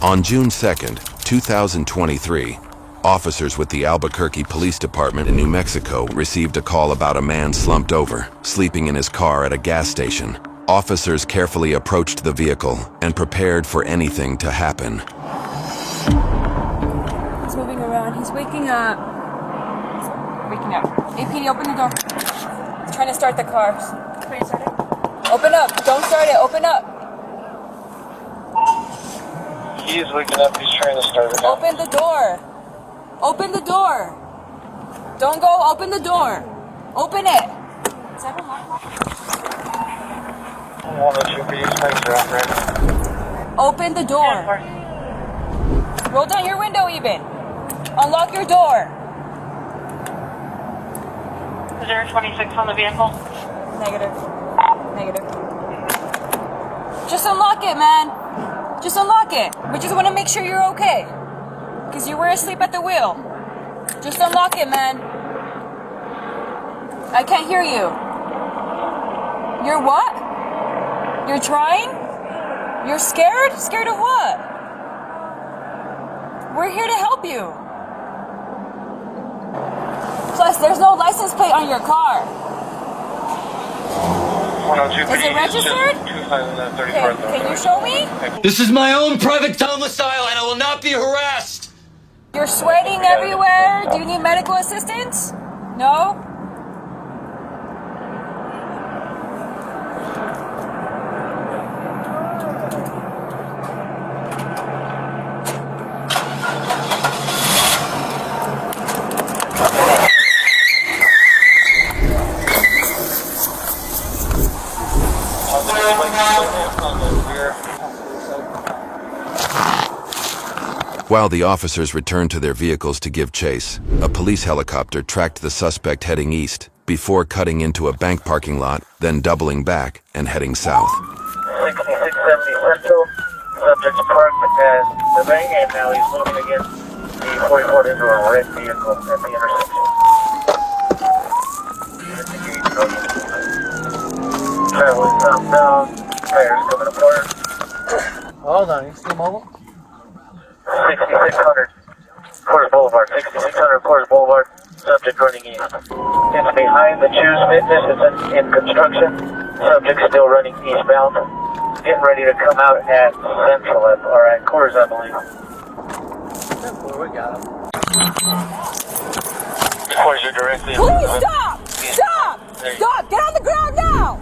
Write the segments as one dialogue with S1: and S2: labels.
S1: On June 2nd, 2023, officers with the Albuquerque Police Department in New Mexico received a call about a man slumped over, sleeping in his car at a gas station. Officers carefully approached the vehicle and prepared for anything to happen.
S2: He's moving around. He's waking up. APD, open the door. He's trying to start the car. Please start it. Open up. Don't start it. Open up.
S3: He is waking up. He's trying to start it.
S2: Open the door. Open the door. Don't go. Open the door. Open it. Is that locked?
S3: One of the two police lights are out right.
S2: Open the door. Roll down your window even. Unlock your door.
S4: Is there a 26 on the vehicle?
S2: Negative. Just unlock it, man. Just unlock it. We just want to make sure you're okay. Because you were asleep at the wheel. Just unlock it, man. I can't hear you. You're what? You're trying? You're scared? Scared of what? We're here to help you. Plus, there's no license plate on your car.
S3: 102
S2: Is it registered? Okay, can you show me?
S5: This is my own private domicile and I will not be harassed!
S2: You're sweating everywhere. Do you need medical assistance? No?
S1: While the officers returned to their vehicles to give chase, a police helicopter tracked the suspect heading east before cutting into a bank parking lot, then doubling back and heading south.
S3: 6670 Central, subject's parked at the bank and now he's moving against the 44 into a red vehicle at the intersection. Traveling southbound, tires coming apart.
S6: Hold on, you still mobile?
S3: 6600 Coors Boulevard, 6600 Coors Boulevard, subject running east. It's behind the Choose Fitness, it's in construction, subject still running eastbound. Getting ready to come out at Central, or at Coors, I believe.
S6: We got him.
S3: Coors are directly...
S2: Please stop! Stop! Stop! Get on the ground now!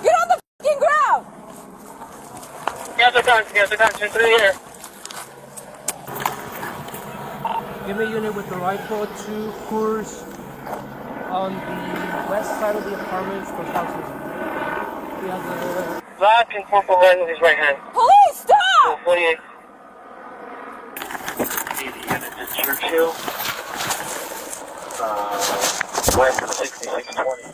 S2: Get on the fucking ground!
S3: Get the gun, through here.
S6: Give me a unit with the rifle to Coors on the west side of the apartments for houses. We have the...
S3: Black and purple line with his right hand.
S2: Police, stop!
S3: 48. The unit to Churchill. West of 6620.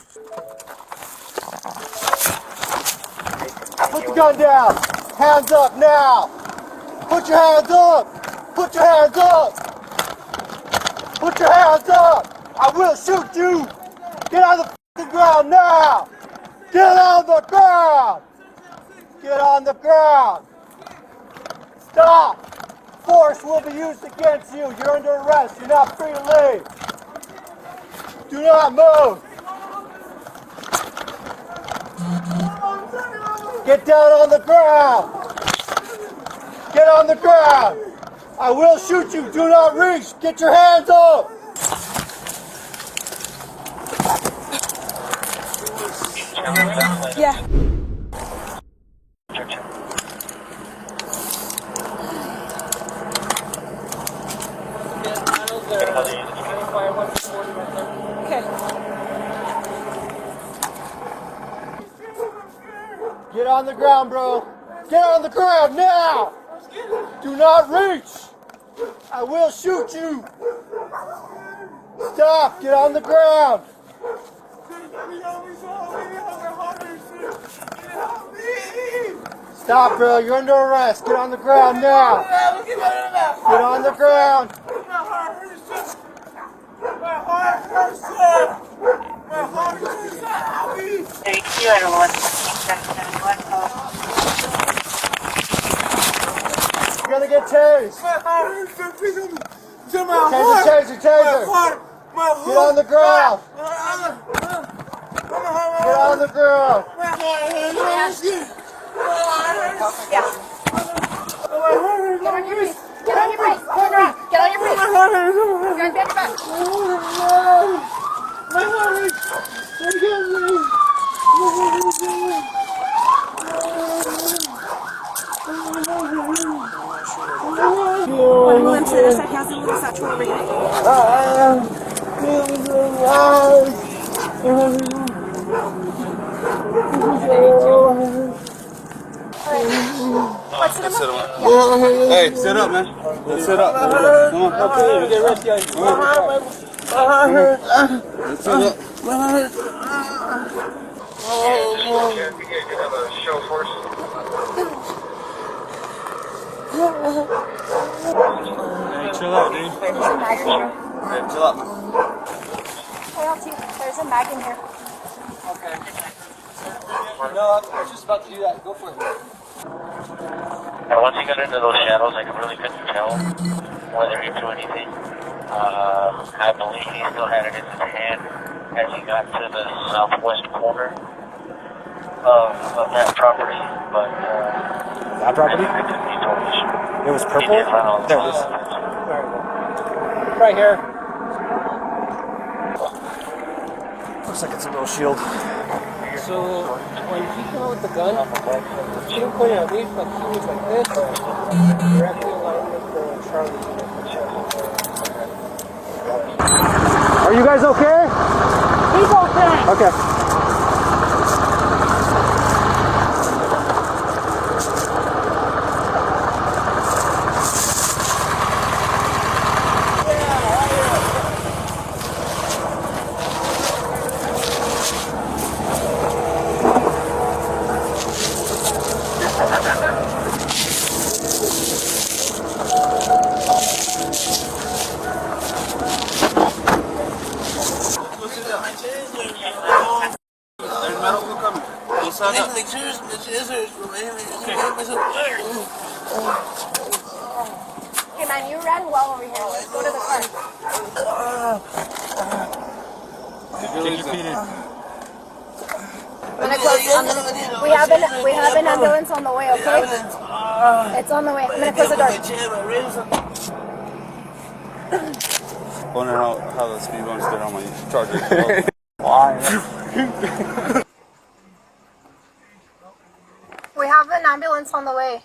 S6: Put the gun down! Hands up now! Put your hands up! Put your hands up! Put your hands up! I will shoot you! Get on the f***ing ground now! Get on the ground! Get on the ground! Stop! Force will be used against you. You're under arrest. You're not free to leave. Do not move. Get down on the ground. Get on the ground. I will shoot you. Do not reach. Get your hands up.
S2: Yeah. Okay.
S6: Get on the ground, bro. Get on the ground now. Do not reach. I will shoot you. Stop. Get on the ground. Stop, bro. You're under arrest. Get on the ground now. Get on the ground.
S4: Thank you, everyone.
S6: chase. Taser. Get on the ground. Get on the ground.
S2: Yeah. Get on your face. Turn around. Get on your face. You're on your back. One to the other side has a little satchel over here. What's the number?
S7: Hey, sit up, man. Sit up. Come on. Okay, get ready, guys. Sit up. Hey, chill out, dude.
S2: There's a mag in here.
S7: Hey, chill out, man.
S2: Hey, I'll there's a mag in here.
S7: Okay. No, I was just about to do that. Go for it.
S3: And once he got into those shadows, I really couldn't tell whether he threw anything. I believe he still had it in his hand as he got to the southwest corner of that property, but
S6: That property?
S3: I couldn't be totally sure.
S6: It was
S3: He
S6: purple?
S3: did run all
S6: There it is. Right here. Looks like it's a little shield.
S8: So when he came out with the gun, he didn't point it at me, like he was like this, directly in line with the Charlie.
S6: Are you guys okay?
S2: He's okay.
S6: Okay.
S2: Hey man, you ran well over here. Let's go to the car. We have an ambulance on the way, okay? It's on the way. I'm gonna close the door.
S7: Wondering how the speed bumps did on my charger.
S2: We have an ambulance on the way.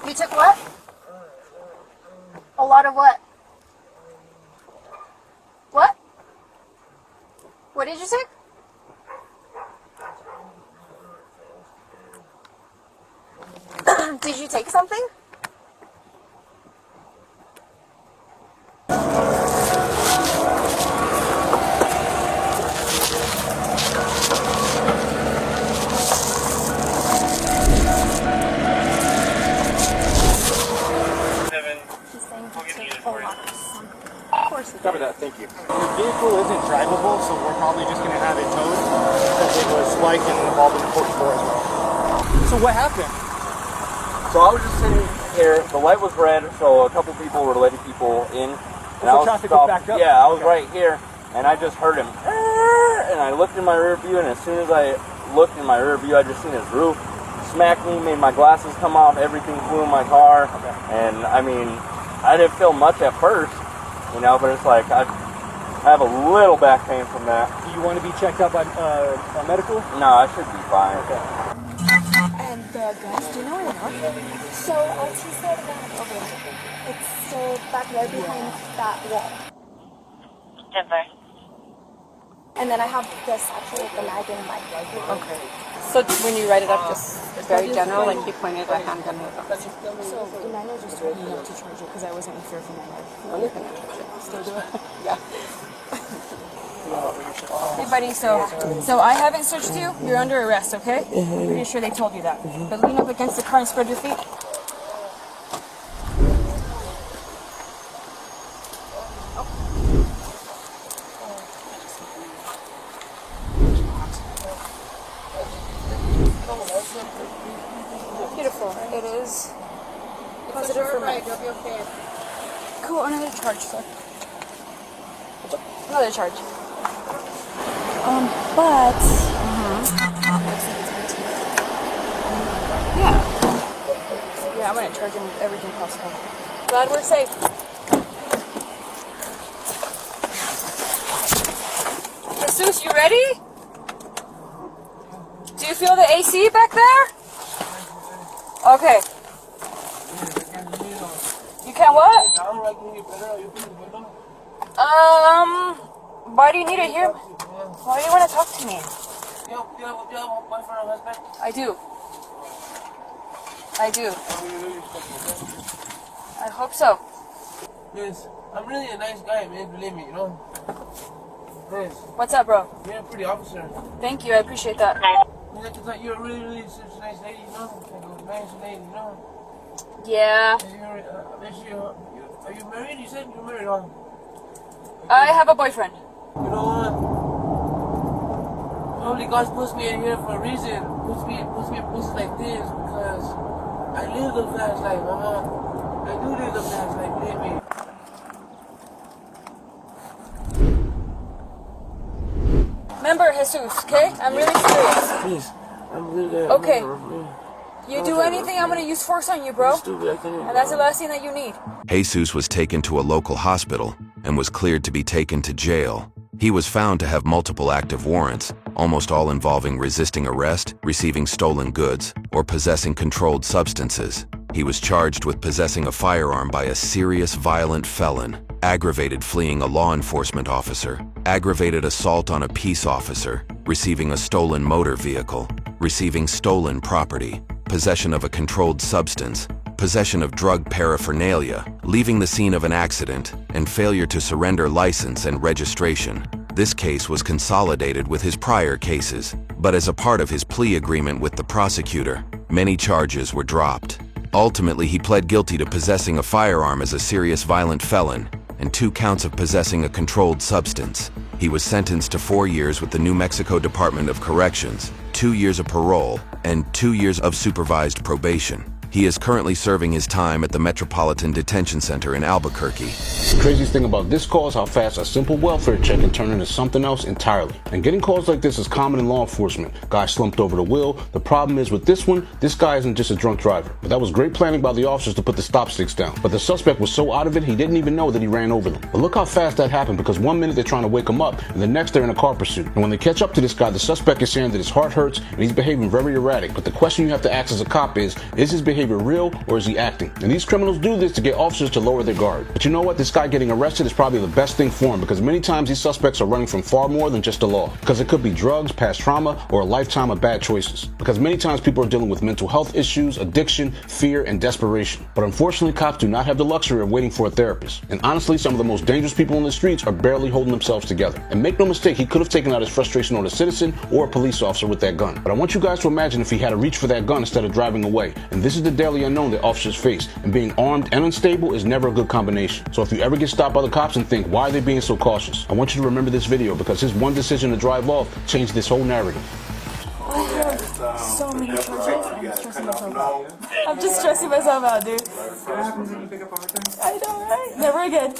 S2: You took what? A lot of what? What? What did you take? Did you take something?
S6: Cover that, thank you. The vehicle isn't drivable, so we're probably just going to have it towed because it was spiked and involved in the 44 as well. So what happened?
S9: So I was just sitting here, the light was red, so a couple people were letting people in. And I was
S6: traffic was backed up?
S9: Yeah, I was right here, and I just heard him. And I looked in my rear view, and as soon as I looked in my rear view, I just seen his roof smack me, made my glasses come off, everything flew in my car.
S6: Okay.
S9: And I mean, I didn't feel much at first, you know, but it's like I have a little back pain from that.
S6: Do you want to be checked out by medical?
S9: No, I should be fine.
S6: Okay.
S2: And the guns, do you know where they are? So LT said that over there. It's still back there behind that wall.
S4: Denver.
S2: And then I have the satchel with the mag in my bag.
S10: Okay. So when you write it up, just very general, like you pointed a handgun with them.
S2: So Emmanuel just told me not to charge it because I wasn't sure for my life.
S10: No, you're gonna charge it.
S2: Still do it?
S10: Yeah.
S2: Hey buddy, so I haven't searched you. You're under arrest, okay? I'm pretty sure they told you that. But lean up against the car and spread your feet. Beautiful. cool. It is positive for me.
S10: You'll be okay.
S2: Cool, another charge, sir. Another charge. But yeah, I'm gonna charge him with everything possible. Glad we're safe. Jesus, you ready? Do you feel the AC back there? Okay. You can what? Why do you need it here? Why do you want to talk to me? I do. I do. I hope so.
S7: Yes, I'm really a nice guy, man. Believe me, you know. Yes.
S2: What's up, bro?
S7: You're a pretty officer.
S2: Thank you, I appreciate that.
S7: You're a really such a nice lady, you know. Like a nice lady, you know.
S2: Yeah.
S7: Are you married? You said you're married, huh?
S2: I have a boyfriend.
S7: You know what? Probably God puts me in here for a reason. Puts me in places like this because I live the fast life, I do live the fast life, believe me.
S2: Remember, Jesus, okay? I'm really serious.
S7: Please, I'm really good.
S2: Okay. You do anything, I'm gonna use force on you, bro. And that's the last thing that you need.
S1: Jesus was taken to a local hospital and was cleared to be taken to jail. He was found to have multiple active warrants, almost all involving resisting arrest, receiving stolen goods, or possessing controlled substances. He was charged with possessing a firearm by a serious violent felon, aggravated fleeing a law enforcement officer, aggravated assault on a peace officer, receiving a stolen motor vehicle, receiving stolen property, possession of a controlled substance, possession of drug paraphernalia, leaving the scene of an accident, and failure to surrender license and registration. This case was consolidated with his prior cases, but as a part of his plea agreement with the prosecutor, many charges were dropped. Ultimately, he pled guilty to possessing a firearm as a serious violent felon and 2 counts of possessing a controlled substance. He was sentenced to 4 years with the New Mexico Department of Corrections, 2 years of parole, and 2 years of supervised probation. He is currently serving his time at the Metropolitan Detention Center in Albuquerque.
S11: The craziest thing about this call is how fast a simple welfare check can turn into something else entirely. And getting calls like this is common in law enforcement. Guy slumped over the wheel. The problem is with this one, this guy isn't just a drunk driver. But that was great planning by the officers to put the stop sticks down. But the suspect was so out of it, he didn't even know that he ran over them. But look how fast that happened, because 1 minute they're trying to wake him up, and the next they're in a car pursuit. And when they catch up to this guy, the suspect is saying that his heart hurts and he's behaving very erratic. But the question you have to ask as a cop is his behavior real or is he acting? And these criminals do this to get officers to lower their guard. But you know what? This guy getting arrested is probably the best thing for him, because many times these suspects are running from far more than just the law. Because it could be drugs, past trauma, or a lifetime of bad choices. Because many times people are dealing with mental health issues, addiction, fear, and desperation. But unfortunately, cops do not have the luxury of waiting for a therapist. And honestly, some of the most dangerous people on the streets are barely holding themselves together. And make no mistake, he could have taken out his frustration on a citizen or a police officer with that gun. But I want you guys to imagine if he had to reach for that gun instead of driving away. And this is the daily unknown that officers face. And being armed and unstable is never a good combination. So if you ever get stopped by the cops and think, why are they being so cautious? I want you to remember this video, because his one decision to drive off changed this whole narrative.
S2: I have so many charges. I'm just stressing myself out, dude. I know, right? Never again.